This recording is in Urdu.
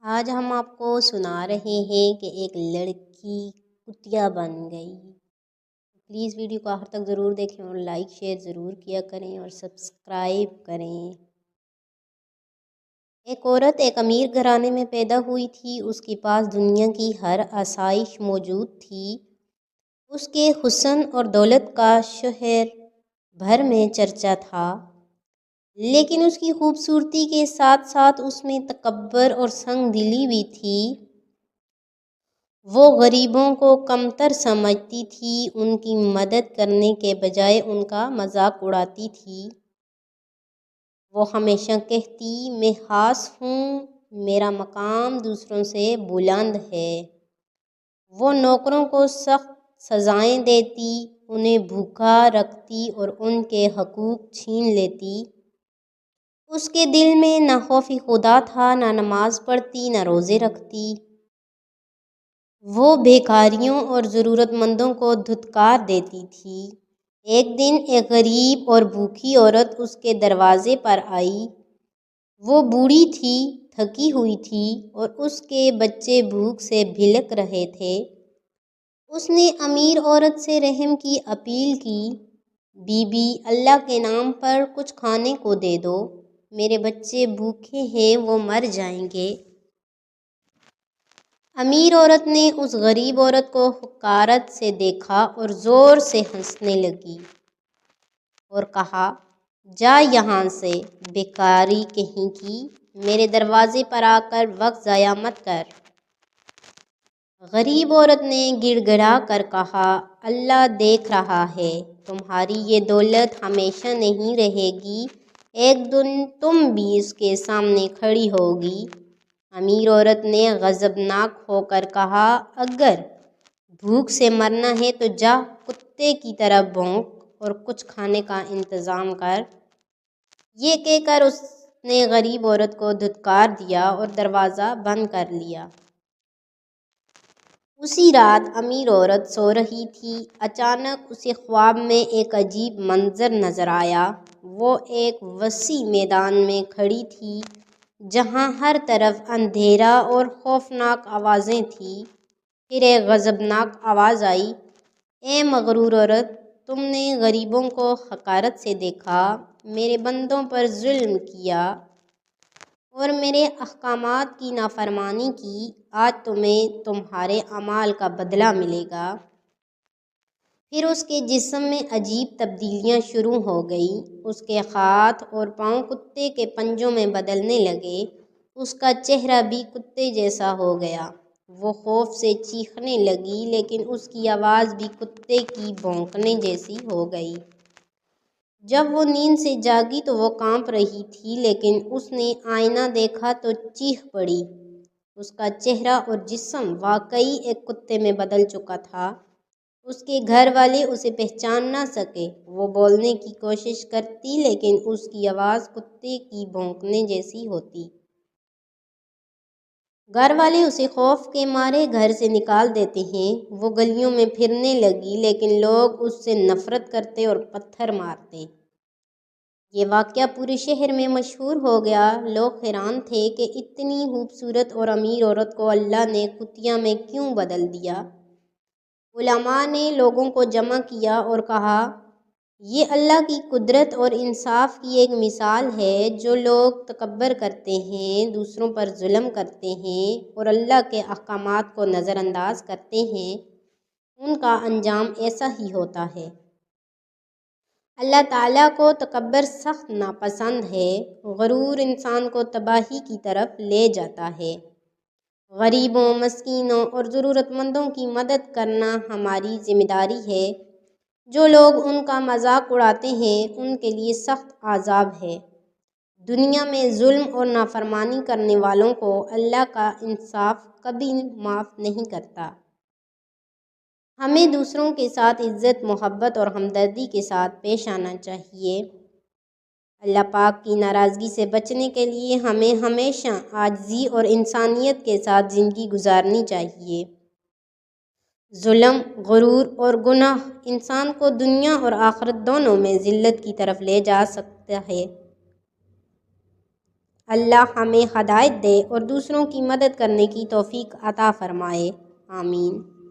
آج ہم آپ کو سنا رہے ہیں کہ ایک لڑکی کتیا بن گئی۔ پلیز ویڈیو کو آخر تک ضرور دیکھیں اور لائک شیئر ضرور کیا کریں اور سبسکرائب کریں۔ ایک عورت ایک امیر گھرانے میں پیدا ہوئی تھی۔ اس کے پاس دنیا کی ہر آسائش موجود تھی۔ اس کے حسن اور دولت کا شہر بھر میں چرچا تھا، لیکن اس کی خوبصورتی کے ساتھ ساتھ اس میں تکبر اور سنگ دلی بھی تھی۔ وہ غریبوں کو کمتر سمجھتی تھی، ان کی مدد کرنے کے بجائے ان کا مذاق اڑاتی تھی۔ وہ ہمیشہ کہتی، میں خاص ہوں، میرا مقام دوسروں سے بلند ہے۔ وہ نوکروں کو سخت سزائیں دیتی، انہیں بھوکا رکھتی اور ان کے حقوق چھین لیتی۔ اس کے دل میں نہ خوف خدا تھا، نہ نماز پڑھتی، نہ روزے رکھتی۔ وہ بھیکاریوں اور ضرورت مندوں کو دھتکار دیتی تھی۔ ایک دن ایک غریب اور بھوکی عورت اس کے دروازے پر آئی۔ وہ بوڑھی تھی، تھکی ہوئی تھی اور اس کے بچے بھوک سے بھلک رہے تھے۔ اس نے امیر عورت سے رحم کی اپیل کی، بی بی، اللہ کے نام پر کچھ کھانے کو دے دو، میرے بچے بھوکے ہیں، وہ مر جائیں گے۔ امیر عورت نے اس غریب عورت کو حقارت سے دیکھا اور زور سے ہنسنے لگی اور کہا، جا یہاں سے، بیکاری کہیں کی، میرے دروازے پر آ کر وقت ضائع مت کر۔ غریب عورت نے گڑ گڑا کر کہا، اللہ دیکھ رہا ہے، تمہاری یہ دولت ہمیشہ نہیں رہے گی، ایک دن تم بھی اس کے سامنے کھڑی ہوگی۔ امیر عورت نے غضبناک ہو کر کہا، اگر بھوک سے مرنا ہے تو جا، کتے کی طرح بھونک اور کچھ کھانے کا انتظام کر۔ یہ کہہ کر اس نے غریب عورت کو دھتکار دیا اور دروازہ بند کر لیا۔ اسی رات امیر عورت سو رہی تھی، اچانک اسے خواب میں ایک عجیب منظر نظر آیا۔ وہ ایک وسیع میدان میں کھڑی تھی جہاں ہر طرف اندھیرا اور خوفناک آوازیں تھیں۔ پھر ایک غضبناک آواز آئی، اے مغرور عورت، تم نے غریبوں کو حقارت سے دیکھا، میرے بندوں پر ظلم کیا اور میرے احکامات کی نافرمانی کی، آج تمہیں تمہارے اعمال کا بدلہ ملے گا۔ پھر اس کے جسم میں عجیب تبدیلیاں شروع ہو گئیں۔ اس کے ہاتھ اور پاؤں کتے کے پنجوں میں بدلنے لگے، اس کا چہرہ بھی کتے جیسا ہو گیا۔ وہ خوف سے چیخنے لگی، لیکن اس کی آواز بھی کتے کی بھونکنے جیسی ہو گئی۔ جب وہ نیند سے جاگی تو وہ کانپ رہی تھی، لیکن اس نے آئینہ دیکھا تو چیخ پڑی۔ اس کا چہرہ اور جسم واقعی ایک کتے میں بدل چکا تھا۔ اس کے گھر والے اسے پہچان نہ سکے۔ وہ بولنے کی کوشش کرتی، لیکن اس کی آواز کتے کی بھونکنے جیسی ہوتی۔ گھر والے اسے خوف کے مارے گھر سے نکال دیتے ہیں۔ وہ گلیوں میں پھرنے لگی، لیکن لوگ اس سے نفرت کرتے اور پتھر مارتے۔ یہ واقعہ پورے شہر میں مشہور ہو گیا۔ لوگ حیران تھے کہ اتنی خوبصورت اور امیر عورت کو اللہ نے کتیا میں کیوں بدل دیا۔ علماء نے لوگوں کو جمع کیا اور کہا، یہ اللہ کی قدرت اور انصاف کی ایک مثال ہے۔ جو لوگ تکبر کرتے ہیں، دوسروں پر ظلم کرتے ہیں اور اللہ کے احکامات کو نظر انداز کرتے ہیں، ان کا انجام ایسا ہی ہوتا ہے۔ اللہ تعالیٰ کو تکبر سخت ناپسند ہے۔ غرور انسان کو تباہی کی طرف لے جاتا ہے۔ غریبوں، مسکینوں اور ضرورت مندوں کی مدد کرنا ہماری ذمہ داری ہے۔ جو لوگ ان کا مذاق اڑاتے ہیں، ان کے لیے سخت عذاب ہے۔ دنیا میں ظلم اور نافرمانی کرنے والوں کو اللہ کا انصاف کبھی معاف نہیں کرتا۔ ہمیں دوسروں کے ساتھ عزت، محبت اور ہمدردی کے ساتھ پیش آنا چاہیے۔ اللہ پاک کی ناراضگی سے بچنے کے لیے ہمیں ہمیشہ عاجزی اور انسانیت کے ساتھ زندگی گزارنی چاہیے۔ ظلم، غرور اور گناہ انسان کو دنیا اور آخرت دونوں میں ذلت کی طرف لے جا سکتا ہے۔ اللہ ہمیں ہدایت دے اور دوسروں کی مدد کرنے کی توفیق عطا فرمائے، آمین۔